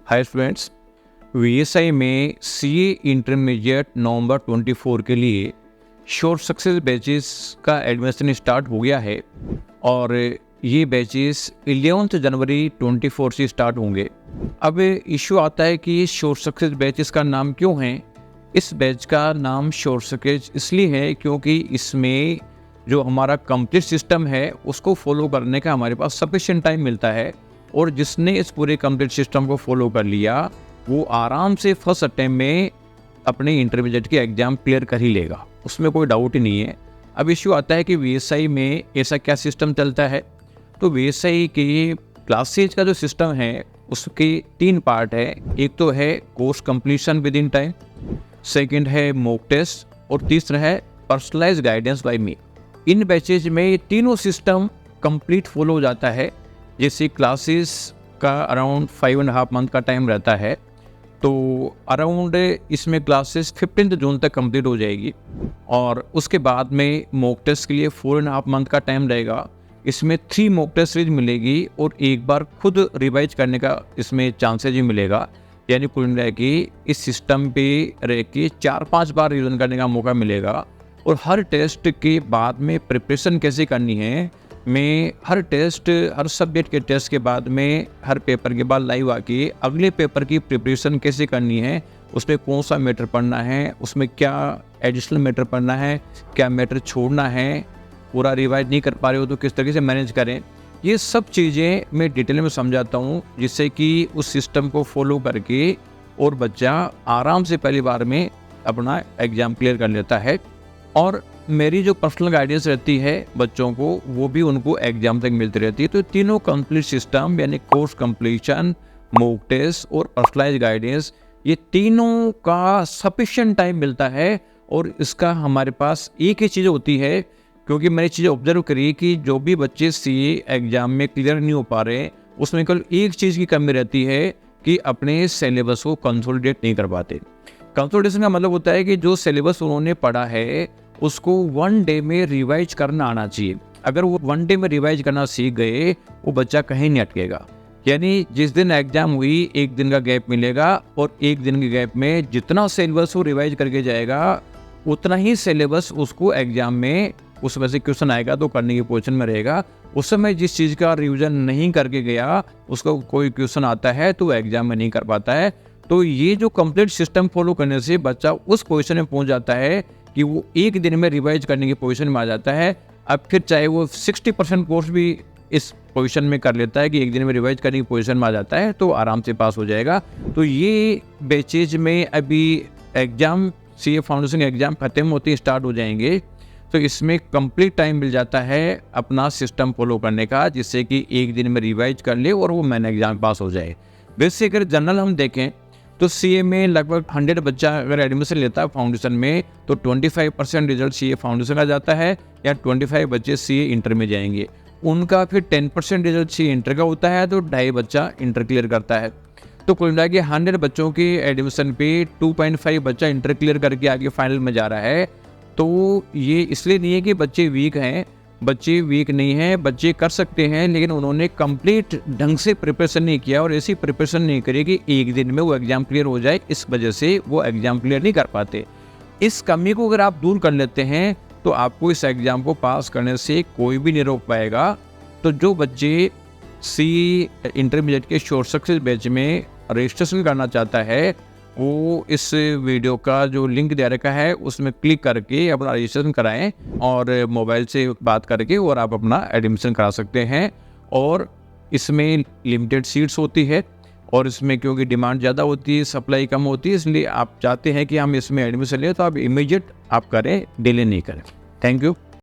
Hi students, VSI में CA intermediate नवंबर 24 के लिए शॉर्ट सक्सेस बैचेस का एडमिशन स्टार्ट हो गया है और ये बैचेस 11 जनवरी 24 से स्टार्ट होंगे। अब इशू आता है कि शॉर्ट सक्सेस बैचेस का नाम क्यों है। इस बैच का नाम शॉर्ट सक्सेस इसलिए है क्योंकि इसमें जो हमारा कंप्लीट सिस्टम है उसको फॉलो करने का हमारे पास सफिशिएंट टाइम मिलता है और जिसने इस पूरे कंप्लीट सिस्टम को फॉलो कर लिया वो आराम से फर्स्ट अटेम्प्ट में अपने इंटरमीडिएट की एग्ज़ाम क्लियर कर ही लेगा, उसमें कोई डाउट ही नहीं है। अब इश्यू आता है कि वीएसआई में ऐसा क्या सिस्टम चलता है। तो वीएसआई के क्लासेज का जो सिस्टम है उसके 3 पार्ट है। एक तो है course completion with in time, second है मॉक टेस्ट और तीसरा है पर्सनलाइज्ड गाइडेंस बाय मी। इन बैचेज में तीनों सिस्टम कंप्लीट फॉलो हो जाता है। जैसे क्लासेस का अराउंड 5.5 मंथ का टाइम रहता है, तो अराउंड इसमें क्लासेस 15 जून तक कंप्लीट हो जाएगी और उसके बाद में मॉक टेस्ट के लिए 4.5 मंथ का टाइम रहेगा। इसमें 3 मॉक टेस्ट सीरीज मिलेगी और एक बार खुद रिवाइज करने का इसमें चांसेज भी मिलेगा। यानी कुल मिला के इस सिस्टम पे रह के 4-5 बार रिवीजन करने का मौका मिलेगा। और हर टेस्ट के बाद में प्रिपरेशन कैसे करनी है, मैं हर सब्जेक्ट के टेस्ट के बाद में हर पेपर के बाद लाइव आके अगले पेपर की प्रिपरेशन कैसे करनी है, उसमें कौन सा मैटर पढ़ना है, उसमें क्या एडिशनल मैटर पढ़ना है, क्या मैटर छोड़ना है, पूरा रिवाइज नहीं कर पा रहे हो तो किस तरीके से मैनेज करें, ये सब चीज़ें मैं डिटेल में समझाता हूँ जिससे कि उस सिस्टम को फॉलो करके और बच्चा आराम से पहली बार में अपना एग्ज़ाम क्लियर कर लेता है। और मेरी जो पर्सनल गाइडेंस रहती है बच्चों को वो भी उनको एग्जाम तक मिलती रहती है। तो तीनों कंप्लीट सिस्टम यानी कोर्स कंप्लीशन, मॉक टेस्ट और पर्सनलाइज्ड गाइडेंस, ये तीनों का सफिशिएंट टाइम मिलता है। और इसका हमारे पास एक ही चीज़ होती है, क्योंकि मैंने चीज़ें ऑब्जर्व करी कि जो भी बच्चे सीए एग्जाम में क्लियर नहीं हो पा रहे उसमें केवल एक चीज़ की कमी रहती है कि अपने सिलेबस को कंसोलिडेट नहीं कर पाते। कंसोलिडेशन का मतलब होता है कि जो सिलेबस उन्होंने पढ़ा है उसको 1 डे में रिवाइज करना आना चाहिए। अगर वो 1 डे में रिवाइज करना सीख गए वो बच्चा कहीं नहीं अटकेगा। यानी जिस दिन एग्जाम हुई 1 दिन का गैप मिलेगा और 1 दिन के गैप में जितना सिलेबस वो रिवाइज करके जाएगा उतना ही सिलेबस उसको एग्जाम में उसमें से क्वेश्चन आएगा तो करने की पोजीशन में रहेगा। उस समय जिस चीज़ का रिविजन नहीं करके गया उसको कोई क्वेश्चन आता है तो एग्जाम में नहीं कर पाता है। तो ये जो कंप्लीट सिस्टम फॉलो करने से बच्चा उस पोजीशन में पहुंच जाता है कि वो 1 दिन में रिवाइज करने की पोजीशन में आ जाता है। अब फिर चाहे वो 60% कोर्स भी इस पोजीशन में कर लेता है कि 1 दिन में रिवाइज करने की पोजीशन में आ जाता है तो आराम से पास हो जाएगा। तो ये बैचेज में अभी एग्ज़ाम सीए फाउंडेशन एग्ज़ाम ख़त्म होते स्टार्ट हो जाएंगे, तो इसमें कंप्लीट टाइम मिल जाता है अपना सिस्टम फॉलो करने का, जिससे कि 1 दिन में रिवाइज कर ले और वो मैन एग्ज़ाम पास हो जाए। वैसे अगर जनरल हम देखें तो सीए में लगभग 100 बच्चा अगर एडमिशन लेता है फाउंडेशन में तो 25% रिजल्ट सीए फाउंडेशन का जाता है या 25 बच्चे सीए इंटर में जाएंगे। उनका फिर 10% रिजल्ट सीए इंटर का होता है तो 2.5 बच्चा इंटर क्लियर करता है। तो कुल मिला के 100 बच्चों के एडमिशन पे 2.5 बच्चा इंटर क्लियर करके आगे फाइनल में जा रहा है। तो ये इसलिए नहीं है कि बच्चे वीक हैं, बच्चे वीक नहीं हैं, बच्चे कर सकते हैं, लेकिन उन्होंने कंप्लीट ढंग से प्रिपरेशन नहीं किया और ऐसी प्रिपरेशन नहीं करी कि 1 दिन में वो एग्ज़ाम क्लियर हो जाए। इस वजह से वो एग्ज़ाम क्लियर नहीं कर पाते। इस कमी को अगर आप दूर कर लेते हैं तो आपको इस एग्ज़ाम को पास करने से कोई भी नहीं रोक पाएगा। तो जो बच्चे सी इंटरमीडिएट के शॉर्ट सक्सेस बैच में रजिस्ट्रेशन करना चाहता है वो इस वीडियो का जो लिंक दे रखा है उसमें क्लिक करके अपना रजिस्ट्रेशन कराएं और मोबाइल से बात करके और आप अपना एडमिशन करा सकते हैं। और इसमें लिमिटेड सीट्स होती है और इसमें क्योंकि डिमांड ज़्यादा होती है, सप्लाई कम होती है, इसलिए आप चाहते हैं कि हम इसमें एडमिशन लें तो आप इमीडिएट आप करें, डिले नहीं करें। Thank you.